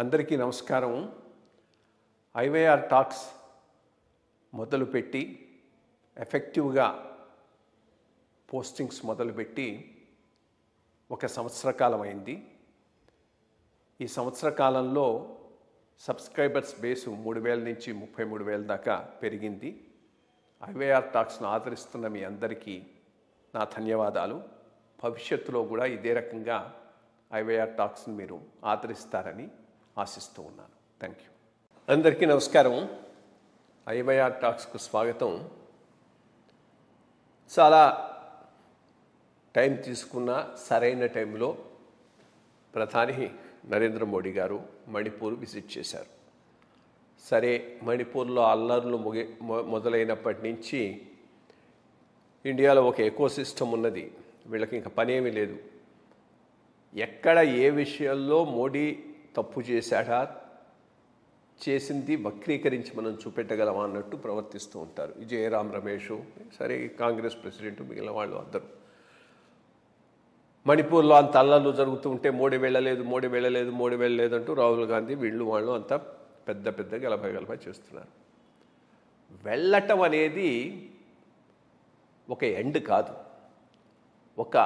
అందరికీ నమస్కారం. IYR talks మొదలుపెట్టి ఎఫెక్టివ్గా పోస్టింగ్స్ మొదలుపెట్టి ఒక సంవత్సర కాలం అయింది. ఈ సంవత్సర కాలంలో సబ్స్క్రైబర్స్ బేసు 3,000 నుంచి 33,000 దాకా పెరిగింది. ఐవైఆర్ టాక్స్ను ఆదరిస్తున్న మీ అందరికీ నా ధన్యవాదాలు. భవిష్యత్తులో కూడా ఇదే రకంగా ఐవైఆర్ టాక్స్ని మీరు ఆదరిస్తారని ఆశిస్తూ ఉన్నాను. Thank you. అందరికీ నమస్కారం. ఐవైఆర్ టాక్స్కు స్వాగతం. చాలా టైం తీసుకున్న సరైన టైంలో ప్రధాని నరేంద్ర మోడీ గారు మణిపూర్ విజిట్ చేశారు. సరే, మణిపూర్లో అల్లర్లు మొదలైనప్పటి నుంచి ఇండియాలో ఒక ఎకోసిస్టమ్ ఉన్నది. వీళ్ళకి ఇంకా పనేమీ లేదు. ఎక్కడ ఏ విషయంలో మోడీ తప్పు చేశాడా, చేసింది వక్రీకరించి మనం చూపెట్టగలమా అన్నట్టు ప్రవర్తిస్తూ ఉంటారు. ఈ జయరాం రమేష్, సరే కాంగ్రెస్ ప్రెసిడెంట్, మిగిలిన వాళ్ళు అందరూ మణిపూర్లో అంత అల్లర్లు జరుగుతూ ఉంటే మోడీ వెళ్ళలేదు అంటూ రాహుల్ గాంధీ వీళ్ళు వాళ్ళు అంతా పెద్ద గలభ చేస్తున్నారు. వెళ్ళటం అనేది ఒక ఎండ్ కాదు, ఒక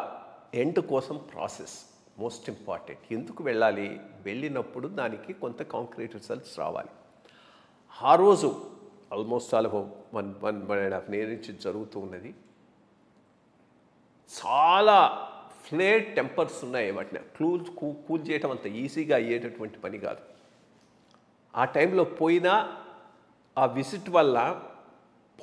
ఎండ్ కోసం ప్రాసెస్ మోస్ట్ ఇంపార్టెంట్. ఎందుకు వెళ్ళాలి? వెళ్ళినప్పుడు దానికి కొంత కాంక్రీట్ రిజల్ట్స్ రావాలి. ఆ రోజు ఆల్మోస్ట్ ఆల్ 1.5 years నుంచి జరుగుతూ ఉన్నది. చాలా ఫ్లేర్ టెంపర్స్ ఉన్నాయి. వాటిని కూల్ చేయటం అంత ఈజీగా అయ్యేటటువంటి పని కాదు. ఆ టైంలో పోయినా ఆ విజిట్ వల్ల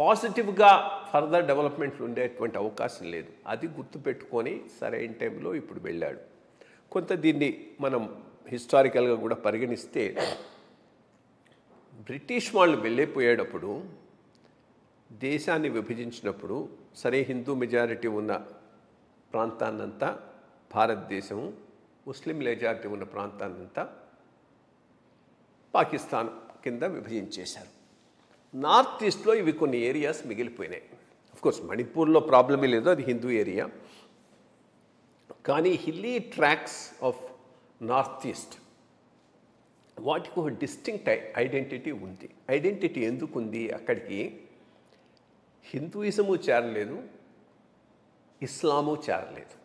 పాజిటివ్గా ఫర్దర్ డెవలప్మెంట్లు ఉండేటువంటి అవకాశం లేదు. అది గుర్తుపెట్టుకొని సరైన టైంలో ఇప్పుడు వెళ్ళాడు. కొంత దీన్ని మనం హిస్టారికల్గా కూడా పరిగణిస్తే, బ్రిటిష్ వాళ్ళు వెళ్ళిపోయేటప్పుడు దేశాన్ని విభజించినప్పుడు సరే హిందూ మెజారిటీ ఉన్న ప్రాంతాన్నంతా భారతదేశము, ముస్లిం మెజారిటీ ఉన్న ప్రాంతాన్నంతా పాకిస్తాన్ కింద విభజించేశారు. నార్త్ ఈస్ట్లో ఇవి కొన్ని ఏరియాస్ మిగిలిపోయినాయి. అఫ్కోర్స్ మణిపూర్లో ప్రాబ్లమే లేదు, అది హిందూ ఏరియా. కానీ hilly tracks of north east వాటికి ఒక డిస్టింక్ట్ ఐడెంటిటీ ఉంది. ఐడెంటిటీ ఎందుకు ఉంది? అక్కడికి హిందూయిజము చేరలేదు, ఇస్లాము చేరలేదు.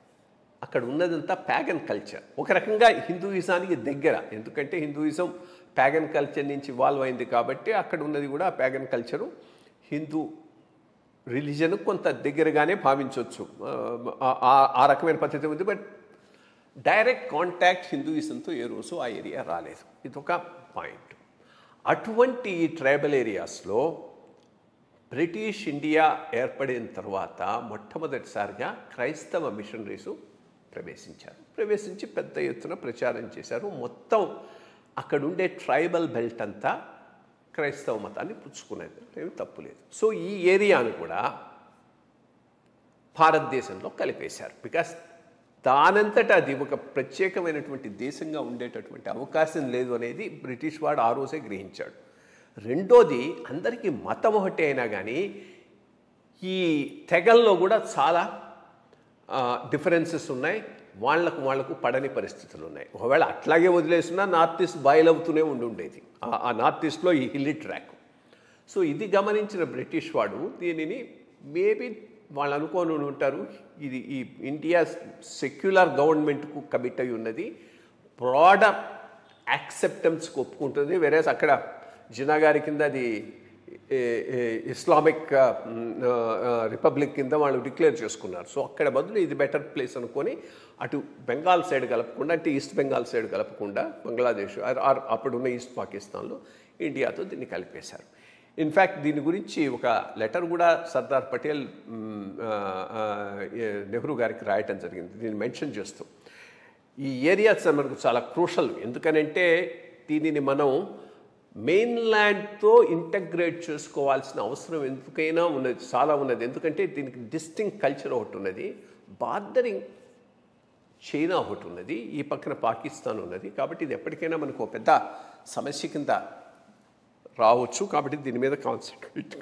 అక్కడ ఉన్నదంతా ప్యాగన్ కల్చర్. ఒక రకంగా హిందూయిజానికి దగ్గర, ఎందుకంటే హిందూయిజం ప్యాగన్ కల్చర్ నుంచి ఇవాల్వ్ అయింది కాబట్టి అక్కడ ఉన్నది కూడా ప్యాగన్ కల్చరు హిందూ రిలీజన్ కొంత దగ్గరగానే భావించవచ్చు. ఆ రకమైన పద్ధతి ఉంది. బట్ డైరెక్ట్ కాంటాక్ట్ హిందూయిజంతో ఏ రోజు ఆ ఏరియా రాలేదు. ఇదొక పాయింట్. అటువంటి ఈ ట్రైబల్ ఏరియాస్లో బ్రిటిష్ ఇండియా ఏర్పడిన తర్వాత మొట్టమొదటిసారిగా క్రైస్తవ మిషనరీసు ప్రవేశించి పెద్ద ఎత్తున ప్రచారం చేశారు. మొత్తం అక్కడుండే ట్రైబల్ బెల్ట్ అంతా క్రైస్తవ మతాన్ని పుచ్చుకునేది, ఏమి తప్పులేదు. సో ఈ ఏరియాను కూడా భారతదేశంలో కలిపేశారు. బికాస్ దానంతటా అది ఒక ప్రత్యేకమైనటువంటి దేశంగా ఉండేటటువంటి అవకాశం లేదు అనేది బ్రిటిష్ వాడు ఆ రోజే గ్రహించాడు. రెండోది, అందరికీ మతం ఒకటే అయినా కానీ ఈ తెగల్లో కూడా చాలా డిఫరెన్సెస్ ఉన్నాయి. వాళ్లకు పడని పరిస్థితులు ఉన్నాయి. ఒకవేళ అట్లాగే వదిలేసినా నార్త్ ఈస్ట్ బాయిల్ అవుతూనే ఉండేది ఆ నార్త్ ఈస్ట్లో ఈ హిల్లీ ట్రాక్. సో ఇది గమనించిన బ్రిటిష్ వాడు దీనిని మేబీ వాళ్ళు అనుకోని ఉంటారు, ఇది ఈ ఇండియా సెక్యులర్ గవర్నమెంట్కు కమిట్ అయి ఉన్నది, బ్రాడర్ యాక్సెప్టెన్స్కి ఒప్పుకుంటుంది. వేరే అక్కడ జిన్నా గారి కింద అది ఇస్లామిక్ రిపబ్లిక్ కింద వాళ్ళు డిక్లేర్ చేసుకున్నారు. సో అక్కడ బదులు ఇది బెటర్ ప్లేస్ అనుకొని అటు బెంగాల్ సైడ్ కలపకుండా, అంటే ఈస్ట్ బెంగాల్ సైడ్ కలపకుండా బంగ్లాదేశ్ అప్పుడున్న ఈస్ట్ పాకిస్తాన్లో ఇండియాతో దీన్ని కలిపేశారు. ఇన్ఫ్యాక్ట్ దీని గురించి ఒక లెటర్ కూడా సర్దార్ పటేల్ నెహ్రూ గారికి రాయటం జరిగింది దీన్ని మెన్షన్ చేస్తూ. ఈ ఏరియాస్ మనకు చాలా క్రూషల్. ఎందుకనంటే దీనిని మనం మెయిన్ల్యాండ్తో ఇంటగ్రేట్ చేసుకోవాల్సిన అవసరం ఎందుకైనా ఉన్నది, చాలా ఉన్నది. ఎందుకంటే దీనికి డిస్టింక్ట్ కల్చర్ ఒకటి ఉన్నది, బార్డరింగ్ చైనా ఒకటి ఉన్నది, ఈ పక్కన పాకిస్తాన్ ఉన్నది. కాబట్టి ఇది ఎప్పటికైనా మనకు పెద్ద సమస్య కింద రావచ్చు. కాబట్టి దీని మీద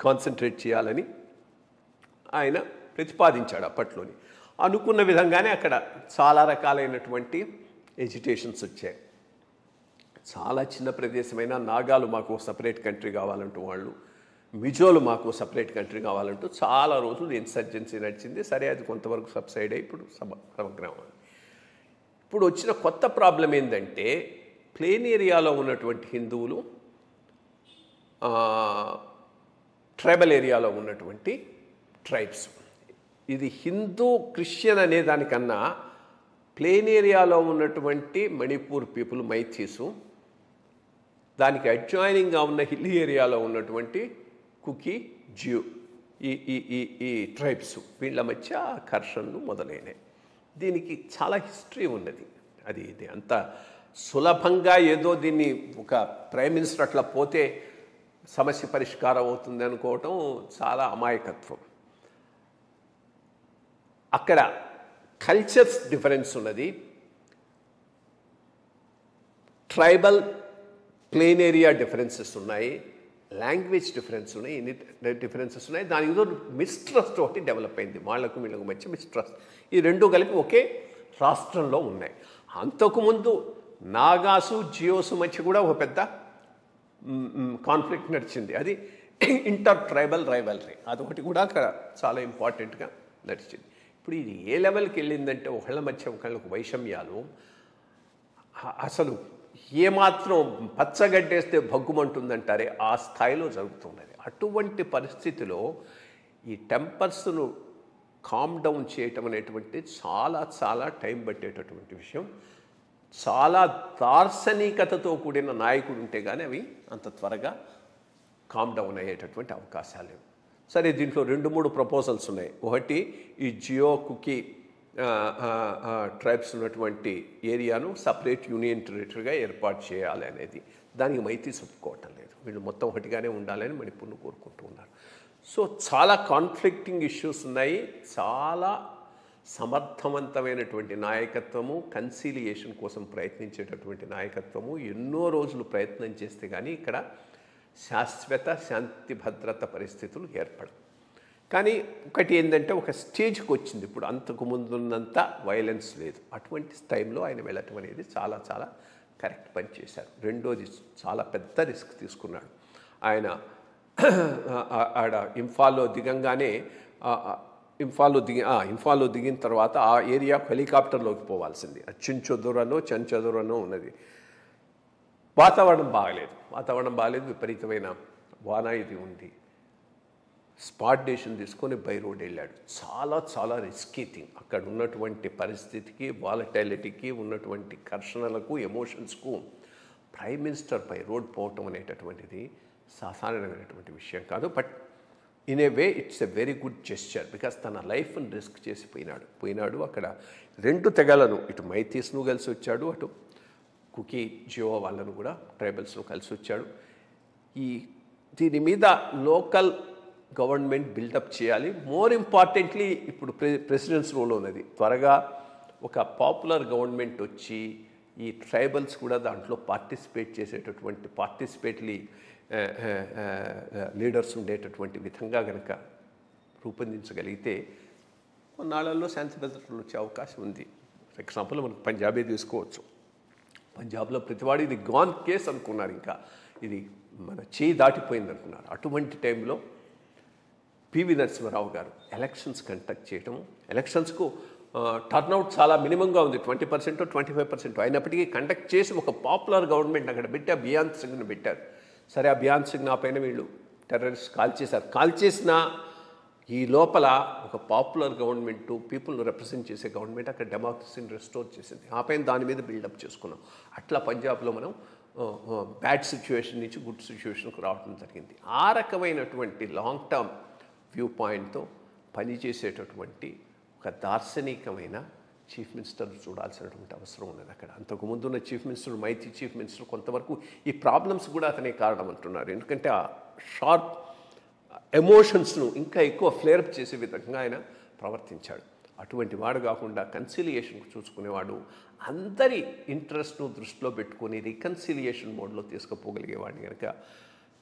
కాన్సన్ట్రేట్ చేయాలని ఆయన ప్రతిపాదించాడు అప్పట్లోని. అనుకున్న విధంగానే అక్కడ చాలా రకాలైనటువంటి ఎజిటేషన్స్ వచ్చాయి. చాలా చిన్న ప్రదేశమైన నాగాలు మాకు సపరేట్ కంట్రీ కావాలంటూ వాళ్ళు, మిజోలు మాకు సపరేట్ కంట్రీ కావాలంటూ చాలా రోజులు ఇన్సర్జెన్సీ నడిచింది. సరే, అది కొంతవరకు సబ్సైడ్ అయ్యి ఇప్పుడు సమగ్రం. ఇప్పుడు వచ్చిన కొత్త ప్రాబ్లం ఏంటంటే ప్లేన్ ఏరియాలో ఉన్నటువంటి హిందువులు, ట్రైబల్ ఏరియాలో ఉన్నటువంటి ట్రైబ్స్. ఇది హిందూ క్రిస్టియన్ అనే దానికన్నా ప్లేన్ ఏరియాలో ఉన్నటువంటి మణిపూర్ పీపుల్, మైథీసు, దానికి అడ్జాయినింగ్గా ఉన్న హిల్ ఏరియాలో ఉన్నటువంటి కుకీ, జియో, ఈ ఈ ఈ ఈ ట్రైబ్స్, వీళ్ళ మధ్య ఘర్షణలు మొదలైనవి. దీనికి చాలా హిస్టరీ ఉన్నది. ఇది అంత సులభంగా ఏదో దీన్ని ఒక ప్రైమ్ మినిస్టర్ అట్లా పోతే సమస్య పరిష్కారం అవుతుంది అనుకోవటం చాలా అమాయకత్వం. అక్కడ కల్చర్స్ డిఫరెన్స్ ఉన్నది. ట్రైబల్ ప్లేన్ ఏరియా డిఫరెన్సెస్ ఉన్నాయి, లాంగ్వేజ్ డిఫరెన్స్ ఉన్నాయి, ఇన్ని డిఫరెన్సెస్ ఉన్నాయి. దానికి ఏదో మిస్ట్రస్ట్ ఒకటి డెవలప్ అయింది, వాళ్ళకు వీళ్ళకు మధ్య మిస్ట్రస్ట్. ఈ రెండు కలిపి ఒకే రాష్ట్రంలో ఉన్నాయి. అంతకుముందు నాగాసు, జియోసు మధ్య కూడా ఒక పెద్ద కాన్ఫ్లిక్ట్ నడిచింది. అది ఇంటర్ ట్రైబల్ రైవల్రీ, అదొకటి కూడా అక్కడ చాలా ఇంపార్టెంట్గా నడిచింది. ఇప్పుడు ఇది ఏ లెవెల్కి వెళ్ళిందంటే ఒకళ్ళ మధ్య ఒకళ్ళకు వైషమ్యాలు అసలు ఏమాత్రం పచ్చగడ్డేస్తే భగ్గుమంటుందంటారే ఆ స్థాయిలో జరుగుతున్నది. అటువంటి పరిస్థితిలో ఈ టెంపర్స్ను కామ్ డౌన్ చేయటం అనేటువంటి చాలా చాలా టైం పట్టేటటువంటి విషయం. చాలా దార్శనికతతో కూడిన నాయకుడు ఉంటే కానీ అవి అంత త్వరగా కామ్ డౌన్ అయ్యేటటువంటి అవకాశాలు లేవు. సరే, దీంట్లో 2-3 ప్రపోజల్స్ ఉన్నాయి. ఒకటి, ఈ జియో, కుకీ ట్రైబ్స్ ఉన్నటువంటి ఏరియాను సపరేట్ యూనియన్ టెరిటరీగా ఏర్పాటు చేయాలి అనేది. దానికి మైతీస్ ఒప్పుకోవటం లేదు. వీళ్ళు మొత్తం ఒకటిగానే ఉండాలని మణిపూర్ను కోరుకుంటూ ఉన్నారు. సో చాలా కాన్ఫ్లిక్టింగ్ ఇష్యూస్ ఉన్నాయి. చాలా సమర్థవంతమైనటువంటి నాయకత్వము, కన్సీలియేషన్ కోసం ప్రయత్నించేటటువంటి నాయకత్వము ఎన్నో రోజులు ప్రయత్నం చేస్తే కానీ ఇక్కడ శాశ్వత శాంతి భద్రత పరిస్థితులు ఏర్పడవు. కానీ ఒకటి ఏంటంటే ఒక స్టేజ్కి వచ్చింది, ఇప్పుడు అంతకు ముందున్నంత వైలెన్స్ లేదు. అటువంటి టైంలో ఆయన వెళ్ళటం అనేది చాలా చాలా కరెక్ట్ పని చేశారు. రెండోది, చాలా పెద్ద రిస్క్ తీసుకున్నాడు ఆయన. ఆడ ఇంఫాల్లో దిగంగానే, ఇంఫాల్లో దిగిన తర్వాత ఆ ఏరియా హెలికాప్టర్లోకి పోవాల్సింది. చెంచదురనో ఉన్నది. వాతావరణం బాగలేదు, విపరీతమైన వాన ఇది ఉంది. స్పాట్ డెసిషన్ తీసుకొని బై రోడ్ వెళ్ళాడు. చాలా చాలా రిస్కీ థింగ్. అక్కడ ఉన్నటువంటి పరిస్థితికి, వాలటైలిటీకి, ఉన్నటువంటి ఘర్షణలకు, ఎమోషన్స్కు ప్రైమ్ మినిస్టర్ బై రోడ్ పోవటం అనేటటువంటిది సాధారణమైనటువంటి విషయం కాదు. But in a way it's a very good gesture, because తన లైఫ్ని రిస్క్ చేసి పోయినాడు. అక్కడ 2 తెగలను, ఇటు మైతీస్ను కలిసి వచ్చాడు, అటు కుకీ, జియో వాళ్ళను కూడా, ట్రైబల్స్ను కలిసి వచ్చాడు. దీని మీద లోకల్ గవర్నమెంట్ బిల్డప్ చేయాలి. మోర్ ఇంపార్టెంట్లీ ఇప్పుడు ప్రెసిడెంట్స్ రోల్ ఉన్నది. త్వరగా ఒక పాపులర్ గవర్నమెంట్ వచ్చి ఈ ట్రైబల్స్ కూడా దాంట్లో పార్టిసిపేట్ చేసేటటువంటి, పార్టిసిపేట్లీ లీడర్స్ ఉండేటటువంటి విధంగా కనుక రూపొందించగలిగితే కొన్నాళ్ళల్లో శాంతి భద్రతలు వచ్చే అవకాశం ఉంది. ఫర్ ఎగ్జాంపుల్ మనకు పంజాబే తీసుకోవచ్చు. పంజాబ్లో ప్రతివాడు ఇది గాన్ కేస్ అనుకున్నారు, ఇంకా ఇది మన చేయి దాటిపోయింది అనుకున్నారు. అటువంటి టైంలో పివి నరసింహారావు గారు ఎలక్షన్స్ కండక్ట్ చేయటం, ఎలక్షన్స్కు టర్నౌట్ చాలా మినిమంగా ఉంది, 20% 25%. అయినప్పటికీ కండక్ట్ చేసి ఒక పాపులర్ గవర్నమెంట్ అక్కడ పెట్టి అభియాన్ సింగ్ను పెట్టారు. సరే, అభియాన్ సింగ్ నా పైన వీళ్ళు టెర్రరిస్ట్ కాల్ చేసిన ఈ లోపల ఒక పాపులర్ గవర్నమెంటు, పీపుల్ను రిప్రజెంట్ చేసే గవర్నమెంట్ అక్కడ డెమోక్రసీని రెస్టోర్ చేసింది. ఆ పైన దాని మీద బిల్డప్ చేసుకున్నాం. అట్లా పంజాబ్లో మనం బ్యాడ్ సిచ్యువేషన్ నుంచి గుడ్ సిచ్యువేషన్కు రావడం జరిగింది. ఆ రకమైనటువంటి లాంగ్ టర్మ్ వ్యూ పాయింట్తో పనిచేసేటటువంటి ఒక దార్శనికమైన చీఫ్ మినిస్టర్ చూడాల్సినటువంటి అవసరం ఉన్నది అక్కడ. అంతకుముందున్న chief minister, Meitei chief minister, కొంతవరకు ఈ ప్రాబ్లమ్స్ కూడా అతనే కారణం అంటున్నారు. ఎందుకంటే ఆ షార్ప్ ఎమోషన్స్ను ఇంకా ఎక్కువ ఫ్లేరప్ చేసే విధంగా ఆయన ప్రవర్తించాడు. అటువంటి వాడు కాకుండా కన్సిలియేషన్కు చూసుకునేవాడు, అందరి ఇంట్రెస్ట్ను దృష్టిలో పెట్టుకొని రికన్సిలియేషన్ మోడ్లో తీసుకుపోగలిగేవాడిని కనుక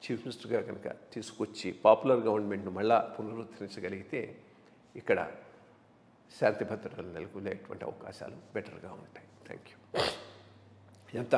చీఫ్ మినిస్టర్గా కనుక తీసుకొచ్చి పాపులర్ గవర్నమెంట్ను మళ్ళా పునరుద్ధరించగలిగితే ఇక్కడ శాంతి భద్రతలు నెలకొనేటువంటి అవకాశాలు బెటర్గా ఉంటాయి. Thank you. ఎంత